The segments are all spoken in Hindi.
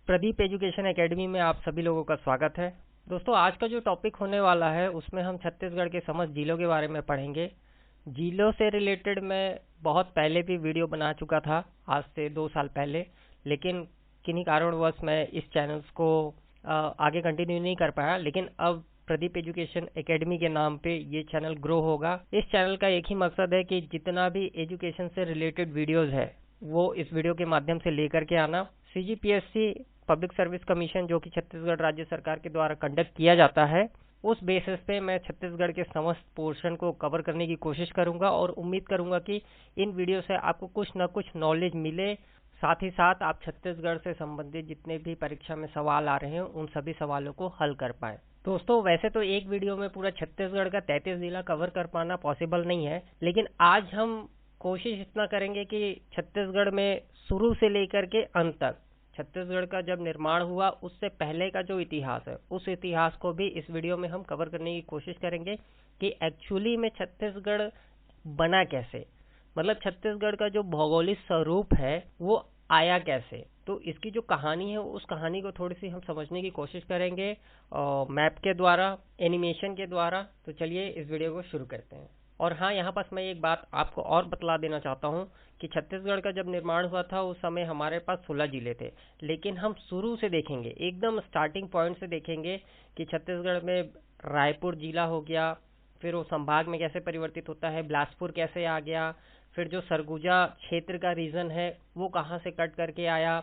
प्रदीप एजुकेशन एकेडमी में आप सभी लोगों का स्वागत है। दोस्तों, आज का जो टॉपिक होने वाला है उसमें हम छत्तीसगढ़ के समस्त जिलों के बारे में पढ़ेंगे। जिलों से रिलेटेड मैं बहुत पहले भी वीडियो बना चुका था, आज से 2 साल पहले, लेकिन किन्हीं कारणवश मैं इस चैनल्स को आगे कंटिन्यू नहीं कर पाया। लेकिन अब प्रदीप एजुकेशन एकेडमी के नाम पे ये चैनल ग्रो होगा। इस चैनल का एक ही मकसद है कि जितना भी एजुकेशन से रिलेटेड वीडियोस है वो इस वीडियो के माध्यम से लेकर के आना। सीजीपीएससी पब्लिक सर्विस कमीशन जो कि छत्तीसगढ़ राज्य सरकार के द्वारा कंडक्ट किया जाता है, उस बेसिस पे मैं छत्तीसगढ़ के समस्त पोर्शन को कवर करने की कोशिश करूंगा और उम्मीद करूंगा कि इन वीडियो से आपको कुछ न कुछ नॉलेज मिले। साथ ही साथ आप छत्तीसगढ़ से संबंधित जितने भी परीक्षा में सवाल आ रहे हैं उन सभी सवालों को हल कर पाए। दोस्तों, वैसे तो एक वीडियो में पूरा छत्तीसगढ़ का 33 जिला कवर कर पाना पॉसिबल नहीं है, लेकिन आज हम कोशिश इतना करेंगे कि छत्तीसगढ़ में शुरू से लेकर के अंत तक, छत्तीसगढ़ का जब निर्माण हुआ उससे पहले का जो इतिहास है उस इतिहास को भी इस वीडियो में हम कवर करने की कोशिश करेंगे कि एक्चुअली में छत्तीसगढ़ बना कैसे, मतलब छत्तीसगढ़ का जो भौगोलिक स्वरूप है वो आया कैसे। तो इसकी जो कहानी है उस कहानी को थोड़ी सी हम समझने की कोशिश करेंगे मैप के द्वारा, एनिमेशन के द्वारा। तो चलिए इस वीडियो को शुरू करते हैं। और हाँ, यहाँ पास मैं एक बात आपको और बतला देना चाहता हूँ कि छत्तीसगढ़ का जब निर्माण हुआ था उस समय हमारे पास 16 जिले थे, लेकिन हम शुरू से देखेंगे, एकदम स्टार्टिंग पॉइंट से देखेंगे कि छत्तीसगढ़ में रायपुर जिला हो गया, फिर वो संभाग में कैसे परिवर्तित होता है, बिलासपुर कैसे आ गया, फिर जो सरगुजा क्षेत्र का रीजन है वो कहाँ से कट करके आया,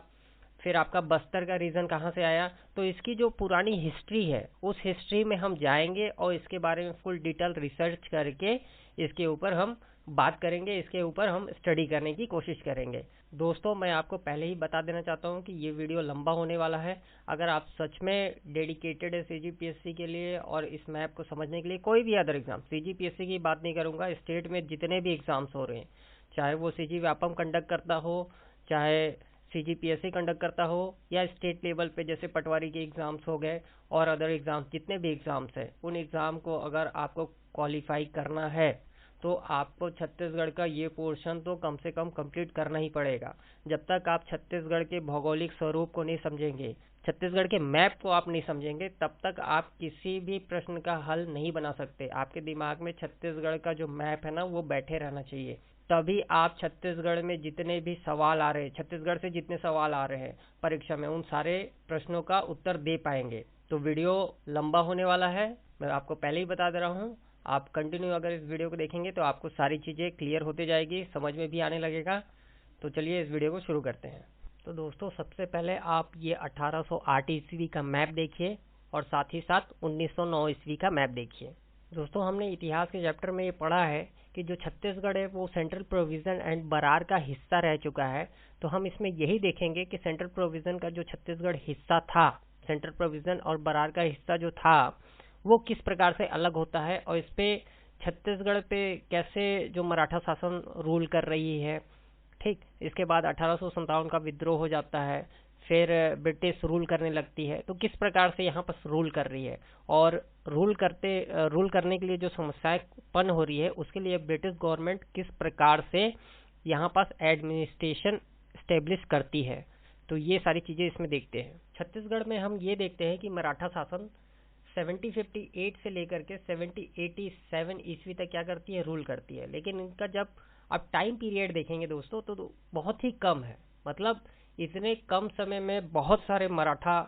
फिर आपका बस्तर का रीजन कहाँ से आया। तो इसकी जो पुरानी हिस्ट्री है उस हिस्ट्री में हम जाएंगे और इसके बारे में फुल डिटेल रिसर्च करके इसके ऊपर हम बात करेंगे, इसके ऊपर हम स्टडी करने की कोशिश करेंगे। दोस्तों, मैं आपको पहले ही बता देना चाहता हूँ कि ये वीडियो लंबा होने वाला है। अगर आप सच में डेडिकेटेड है सीजीपीएससी के लिए और इस मैप को समझने के लिए, कोई भी अदर एग्जाम, सीजीपीएससी की बात नहीं करूंगा, स्टेट में जितने भी एग्जाम्स हो रहे हैं, चाहे वो सीजी व्यापम कंडक्ट करता हो, चाहे सीजीपीएससी कंडक्ट करता हो, या स्टेट लेवल पे जैसे पटवारी के एग्जाम्स हो गए और अदर एग्जाम्स, जितने भी एग्जाम्स हैं, उन एग्जाम को अगर आपको क्वालिफाई करना है तो आपको छत्तीसगढ़ का ये पोर्शन तो कम से कम कंप्लीट करना ही पड़ेगा। जब तक आप छत्तीसगढ़ के भौगोलिक स्वरूप को नहीं समझेंगे, छत्तीसगढ़ के मैप को आप नहीं समझेंगे, तब तक आप किसी भी प्रश्न का हल नहीं बना सकते। आपके दिमाग में छत्तीसगढ़ का जो मैप है ना वो बैठे रहना चाहिए, तभी आप छत्तीसगढ़ में जितने भी सवाल आ रहे हैं, छत्तीसगढ़ से जितने सवाल आ रहे हैं परीक्षा में, उन सारे प्रश्नों का उत्तर दे पाएंगे। तो वीडियो लंबा होने वाला है, मैं आपको पहले ही बता दे रहा हूँ। आप कंटिन्यू अगर इस वीडियो को देखेंगे तो आपको सारी चीज़ें क्लियर होते जाएगी, समझ में भी आने लगेगा। तो चलिए इस वीडियो को शुरू करते हैं। तो दोस्तों, सबसे पहले आप ये 1808 ईस्वी का मैप देखिए और साथ ही साथ 1909 ईस्वी का मैप देखिए। दोस्तों, हमने इतिहास के चैप्टर में ये पढ़ा है कि जो छत्तीसगढ़ है वो सेंट्रल प्रोविजन एंड बरार का हिस्सा रह चुका है। तो हम इसमें यही देखेंगे कि सेंट्रल प्रोविजन का जो छत्तीसगढ़ हिस्सा था, सेंट्रल प्रोविजन और बरार का हिस्सा जो था वो किस प्रकार से अलग होता है और इस पे छत्तीसगढ़ पे कैसे जो मराठा शासन रूल कर रही है। ठीक, इसके बाद 1857 का विद्रोह हो जाता है, फिर ब्रिटिश रूल करने लगती है। तो किस प्रकार से यहाँ पर रूल कर रही है और रूल करने के लिए जो समस्याएं उत्पन्न हो रही है उसके लिए ब्रिटिश गवर्नमेंट किस प्रकार से यहाँ पास एडमिनिस्ट्रेशन स्टेब्लिश करती है। तो ये सारी चीजें इसमें देखते हैं। छत्तीसगढ़ में हम ये देखते हैं कि मराठा शासन 1758 से लेकर के 1787 ईस्वी तक क्या करती है, रूल करती है। लेकिन इनका जब आप टाइम पीरियड देखेंगे दोस्तों तो बहुत ही कम है, मतलब इतने कम समय में बहुत सारे मराठा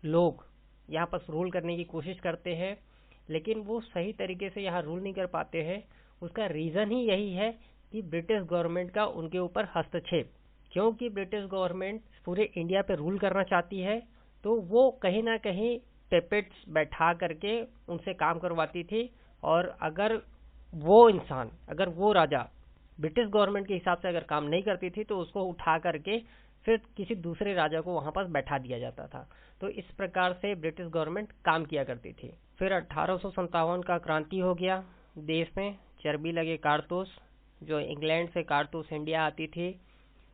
लोग यहाँ पर रूल करने की कोशिश करते हैं, लेकिन वो सही तरीके से यहाँ रूल नहीं कर पाते हैं। उसका रीजन ही यही है कि ब्रिटिश गवर्नमेंट का उनके ऊपर हस्तक्षेप, क्योंकि ब्रिटिश गवर्नमेंट पूरे इंडिया पे रूल करना चाहती है तो वो कहीं ना कहीं पेपेट्स बैठा करके उनसे काम करवाती थी। और अगर वो राजा ब्रिटिश गवर्नमेंट के हिसाब से अगर काम नहीं करती थी तो उसको उठा करके फिर किसी दूसरे राजा को वहां पर बैठा दिया जाता था। तो इस प्रकार से ब्रिटिश गवर्नमेंट काम किया करती थी। फिर 1857 का क्रांति हो गया, देश में चर्बी लगे कारतूस, जो इंग्लैंड से कारतूस इंडिया आती थी,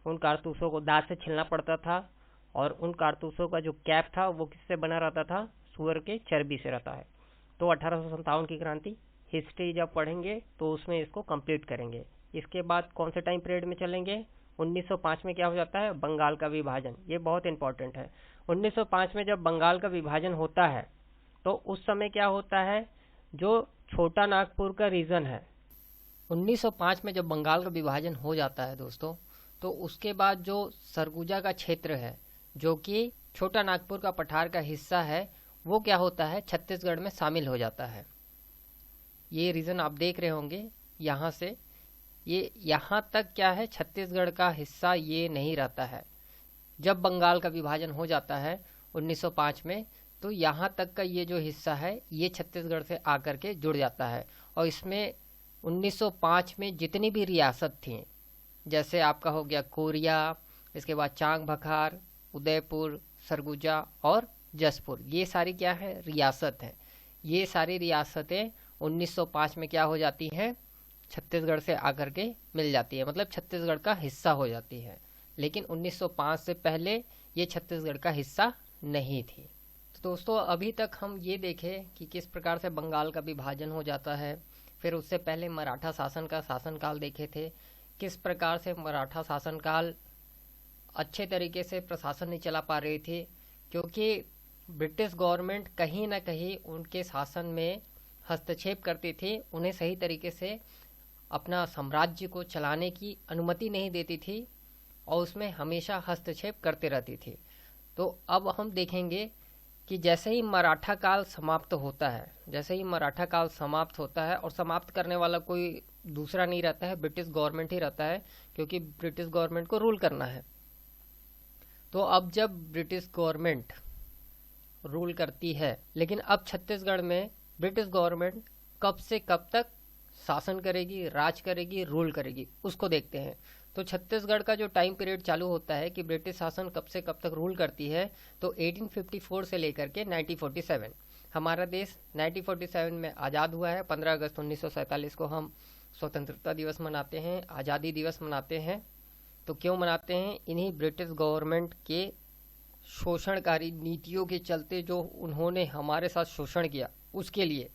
उन कारतूसों को दांत से छीलना पड़ता था और उन कारतूसों का जो कैप था वो किससे बना रहता था, सुअर के चर्बी से रहता है। तो 1857 की क्रांति, हिस्ट्री जब पढ़ेंगे तो उसमें इसको कंप्लीट करेंगे। इसके बाद कौन से टाइम पीरियड में चलेंगे, 1905 में क्या हो जाता है, बंगाल का विभाजन। ये बहुत इंपॉर्टेंट है। 1905 में जब बंगाल का विभाजन होता है तो उस समय क्या होता है, जो छोटा नागपुर का रीजन है, 1905 में जब बंगाल का विभाजन हो जाता है दोस्तों, तो उसके बाद जो सरगुजा का क्षेत्र है जो कि छोटा नागपुर का पठार का हिस्सा है, वो क्या होता है, छत्तीसगढ़ में शामिल हो जाता है। ये रीजन आप देख रहे होंगे यहाँ से, ये यहाँ तक क्या है, छत्तीसगढ़ का हिस्सा ये नहीं रहता है। जब बंगाल का विभाजन हो जाता है 1905 में, तो यहाँ तक का ये जो हिस्सा है ये छत्तीसगढ़ से आकर के जुड़ जाता है। और इसमें 1905 में जितनी भी रियासत थी, जैसे आपका हो गया कोरिया, इसके बाद चांग बखार, उदयपुर, सरगुजा और जसपुर, ये सारी क्या है, रियासत हैं। ये सारी रियासतें 1905 में क्या हो जाती हैं, छत्तीसगढ़ से आकर के मिल जाती है, मतलब छत्तीसगढ़ का हिस्सा हो जाती है। लेकिन 1905 से पहले ये छत्तीसगढ़ का हिस्सा नहीं थी। तो दोस्तों अभी तक हम ये देखें कि किस प्रकार से बंगाल का विभाजन हो जाता है। फिर उससे पहले मराठा शासन का शासनकाल देखे थे, किस प्रकार से मराठा शासनकाल अच्छे तरीके से प्रशासन नहीं चला पा रही थी, क्योंकि ब्रिटिश गवर्नमेंट कहीं ना कहीं उनके शासन में हस्तक्षेप करती थी, उन्हें सही तरीके से अपना साम्राज्य को चलाने की अनुमति नहीं देती थी और उसमें हमेशा हस्तक्षेप करते रहती थी। तो अब हम देखेंगे कि जैसे ही मराठा काल समाप्त होता है, जैसे ही मराठा काल समाप्त होता है, और समाप्त करने वाला कोई दूसरा नहीं रहता है, ब्रिटिश गवर्नमेंट ही रहता है, क्योंकि ब्रिटिश गवर्नमेंट को रूल करना है। तो अब जब ब्रिटिश गवर्नमेंट रूल करती है, लेकिन अब छत्तीसगढ़ में ब्रिटिश गवर्नमेंट कब से कब तक शासन करेगी, राज करेगी, रूल करेगी, उसको देखते हैं। तो छत्तीसगढ़ का जो टाइम पीरियड चालू होता है कि ब्रिटिश शासन कब से कब तक रूल करती है, तो 1854 से लेकर के 1947, हमारा देश 1947 में आज़ाद हुआ है। 15 अगस्त 1947 को हम स्वतंत्रता दिवस मनाते हैं, आज़ादी दिवस मनाते हैं। तो क्यों मनाते हैं, इन्हीं ब्रिटिश गवर्नमेंट के शोषणकारी नीतियों के चलते, जो उन्होंने हमारे साथ शोषण किया उसके लिए।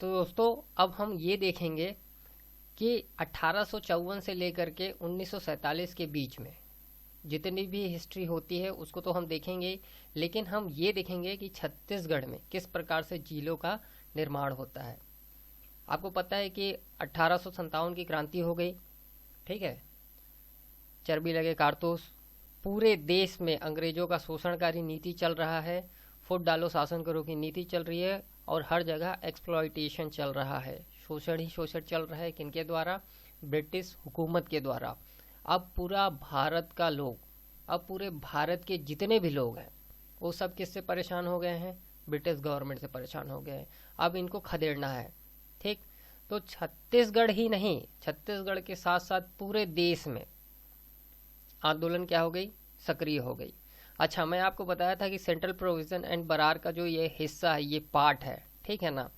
तो दोस्तों अब हम ये देखेंगे कि 1854 से लेकर के 1947 के बीच में जितनी भी हिस्ट्री होती है उसको तो हम देखेंगे, लेकिन हम ये देखेंगे कि छत्तीसगढ़ में किस प्रकार से जिलों का निर्माण होता है। आपको पता है कि 1857 की क्रांति हो गई, ठीक है, चर्बी लगे कारतूस, पूरे देश में अंग्रेजों का शोषणकारी नीति चल रहा है, फुट डालो शासन करो की नीति चल रही है, और हर जगह एक्सप्लॉयटेशन चल रहा है, शोषण ही शोषण चल रहा है। किनके द्वारा, ब्रिटिश हुकूमत के द्वारा। अब पूरा भारत का लोग, अब पूरे भारत के जितने भी लोग हैं वो सब किससे परेशान हो गए हैं, ब्रिटिश गवर्नमेंट से परेशान हो गए हैं। अब इनको खदेड़ना है, ठीक। तो छत्तीसगढ़ ही नहीं, छत्तीसगढ़ के साथ साथ पूरे देश में आंदोलन क्या हो गई, सक्रिय हो गई। अच्छा, मैं आपको बताया था कि सेंट्रल प्रोविजन एंड बरार का जो ये हिस्सा है, ये पार्ट है, ठीक है ना।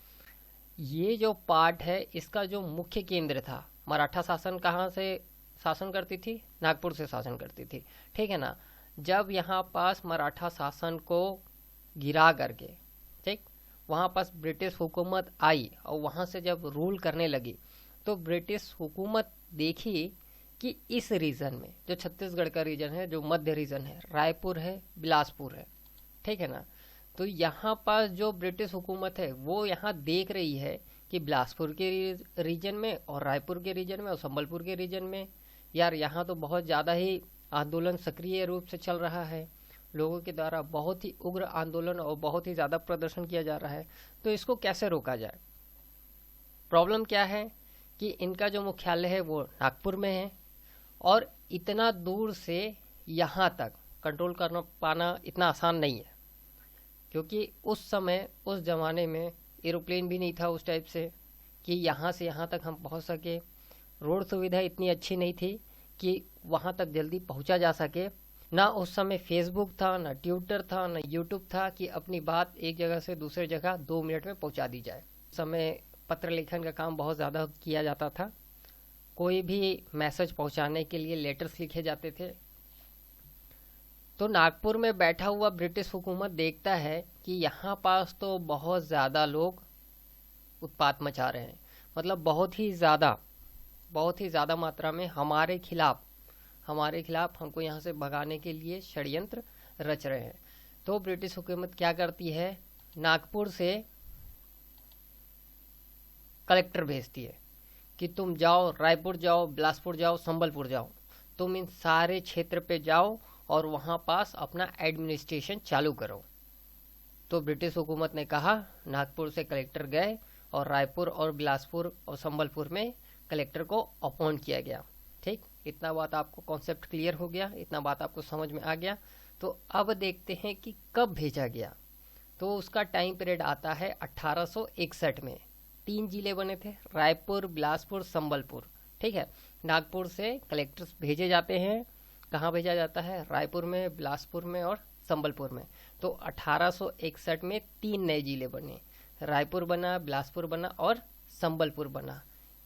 ये जो पार्ट है, इसका जो मुख्य केंद्र था, मराठा शासन कहाँ से शासन करती थी, नागपुर से शासन करती थी, ठीक है ना। जब यहाँ पास मराठा शासन को गिरा करके, ठीक, वहाँ पास ब्रिटिश हुकूमत आई और वहाँ से जब रूल करने लगी, तो ब्रिटिश हुकूमत देखी कि इस रीजन में, जो छत्तीसगढ़ का रीजन है, जो मध्य रीजन है, रायपुर है, बिलासपुर है, ठीक है ना। तो यहाँ पास जो ब्रिटिश हुकूमत है वो यहाँ देख रही है कि बिलासपुर के रीजन में और रायपुर के रीजन में और संबलपुर के रीजन में, यार यहाँ तो बहुत ज़्यादा ही आंदोलन सक्रिय रूप से चल रहा है, लोगों के द्वारा बहुत ही उग्र आंदोलन और बहुत ही ज़्यादा प्रदर्शन किया जा रहा है, तो इसको कैसे रोका जाए। प्रॉब्लम क्या है कि इनका जो मुख्यालय है वो नागपुर में है, और इतना दूर से यहाँ तक कंट्रोल करना पाना इतना आसान नहीं है, क्योंकि उस समय, उस ज़माने में एरोप्लेन भी नहीं था उस टाइप से कि यहाँ से यहाँ तक हम पहुँच सके। रोड सुविधा इतनी अच्छी नहीं थी कि वहाँ तक जल्दी पहुँचा जा सके। ना उस समय फेसबुक था, ना ट्विटर था, ना यूट्यूब था कि अपनी बात एक जगह से दूसरी जगह 2 मिनट में पहुँचा दी जाए। उस समय पत्र लेखन का काम बहुत ज़्यादा किया जाता था, कोई भी मैसेज पहुँचाने के लिए लेटर्स लिखे जाते थे। तो नागपुर में बैठा हुआ ब्रिटिश हुकूमत देखता है कि यहाँ पास तो बहुत ज़्यादा लोग उत्पात मचा रहे हैं, मतलब बहुत ही ज़्यादा मात्रा में हमारे खिलाफ, हमारे खिलाफ हमको यहाँ से भगाने के लिए षड्यंत्र रच रहे हैं। तो ब्रिटिश हुकूमत क्या करती है, नागपुर से कलेक्टर भेजती है कि तुम जाओ, रायपुर जाओ, बिलासपुर जाओ, संबलपुर जाओ, तुम इन सारे क्षेत्र पे जाओ और वहाँ पास अपना एडमिनिस्ट्रेशन चालू करो। तो ब्रिटिश हुकूमत ने कहा, नागपुर से कलेक्टर गए और रायपुर और बिलासपुर और संबलपुर में कलेक्टर को अपॉइंट किया गया। ठीक, इतना बात आपको कॉन्सेप्ट क्लियर हो गया, इतना बात आपको समझ में आ गया। तो अब देखते हैं कि कब भेजा गया। तो उसका टाइम पीरियड आता है 1861 में। 3 जिले बने थे, रायपुर, बिलासपुर, संबलपुर। ठीक है, नागपुर से कलेक्टर्स भेजे जाते हैं। कहाँ भेजा जाता है, रायपुर में, बिलासपुर में और संबलपुर में। तो 1861 में 3 नए जिले बने, रायपुर बना, बिलासपुर बना और संबलपुर बना।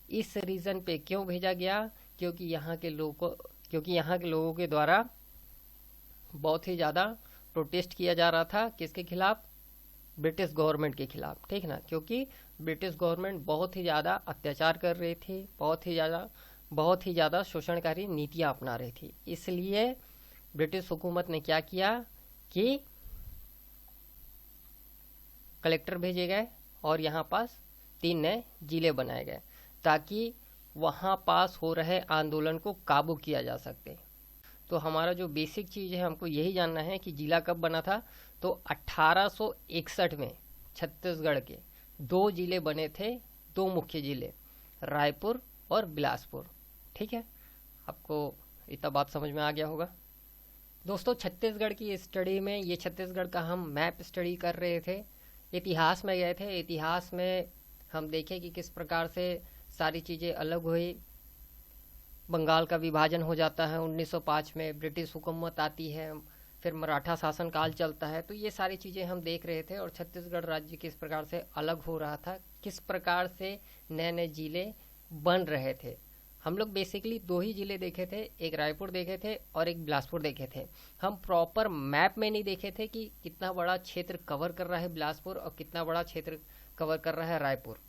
इस रीजन पे क्यों भेजा गया, क्योंकि यहाँ के लोगों के द्वारा बहुत ही ज़्यादा प्रोटेस्ट किया जा रहा था। किसके खिलाफ, ब्रिटिश गवर्नमेंट के खिलाफ। ठीक ना, क्योंकि ब्रिटिश गवर्नमेंट बहुत ही ज़्यादा अत्याचार कर रही थी, बहुत ही ज़्यादा शोषणकारी नीतियाँ अपना रही थी। इसलिए ब्रिटिश हुकूमत ने क्या किया कि कलेक्टर भेजे गए और यहाँ पास 3 नए जिले बनाए गए ताकि वहाँ पास हो रहे आंदोलन को काबू किया जा सके। तो हमारा जो बेसिक चीज़ है, हमको यही जानना है कि जिला कब बना था। तो 1861 में छत्तीसगढ़ के 2 जिले बने थे, 2 मुख्य जिले, रायपुर और बिलासपुर। ठीक है, आपको इतना बात समझ में आ गया होगा। दोस्तों, छत्तीसगढ़ की स्टडी में, ये छत्तीसगढ़ का हम मैप स्टडी कर रहे थे, इतिहास में गए थे। इतिहास में हम देखें कि किस प्रकार से सारी चीज़ें अलग हुई। बंगाल का विभाजन हो जाता है 1905 में, ब्रिटिश हुकूमत आती है, फिर मराठा शासनकाल चलता है। तो ये सारी चीज़ें हम देख रहे थे और छत्तीसगढ़ राज्य किस प्रकार से अलग हो रहा था, किस प्रकार से नए नए जिले बन रहे थे। हम लोग बेसिकली 2 ही जिले देखे थे, एक रायपुर देखे थे और एक बिलासपुर देखे थे। हम प्रॉपर मैप में नहीं देखे थे कि कितना बड़ा क्षेत्र कवर कर रहा है बिलासपुर और कितना बड़ा क्षेत्र कवर कर रहा है रायपुर।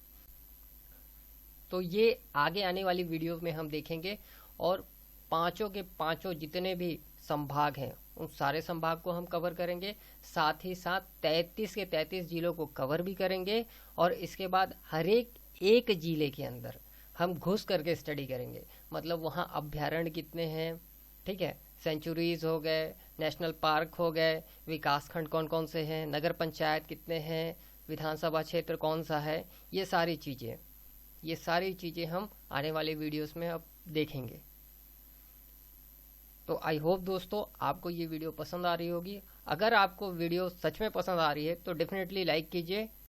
तो ये आगे आने वाली वीडियो में हम देखेंगे और पांचों के पांचों जितने भी संभाग हैं उन सारे संभाग को हम कवर करेंगे। साथ ही साथ 33 के 33 जिलों को कवर भी करेंगे और इसके बाद हर एक जिले के अंदर हम घुस करके स्टडी करेंगे। मतलब वहाँ अभ्यारण्य कितने हैं, ठीक है, सेंचुरीज हो गए, नेशनल पार्क हो गए, विकास खंड कौन कौन से हैं, नगर पंचायत कितने हैं, विधानसभा क्षेत्र कौन सा है, ये सारी चीज़ें हम आने वाले वीडियोस में अब देखेंगे। तो आई होप दोस्तों आपको ये वीडियो पसंद आ रही होगी। अगर आपको वीडियो सच में पसंद आ रही है तो डेफिनेटली लाइक कीजिए,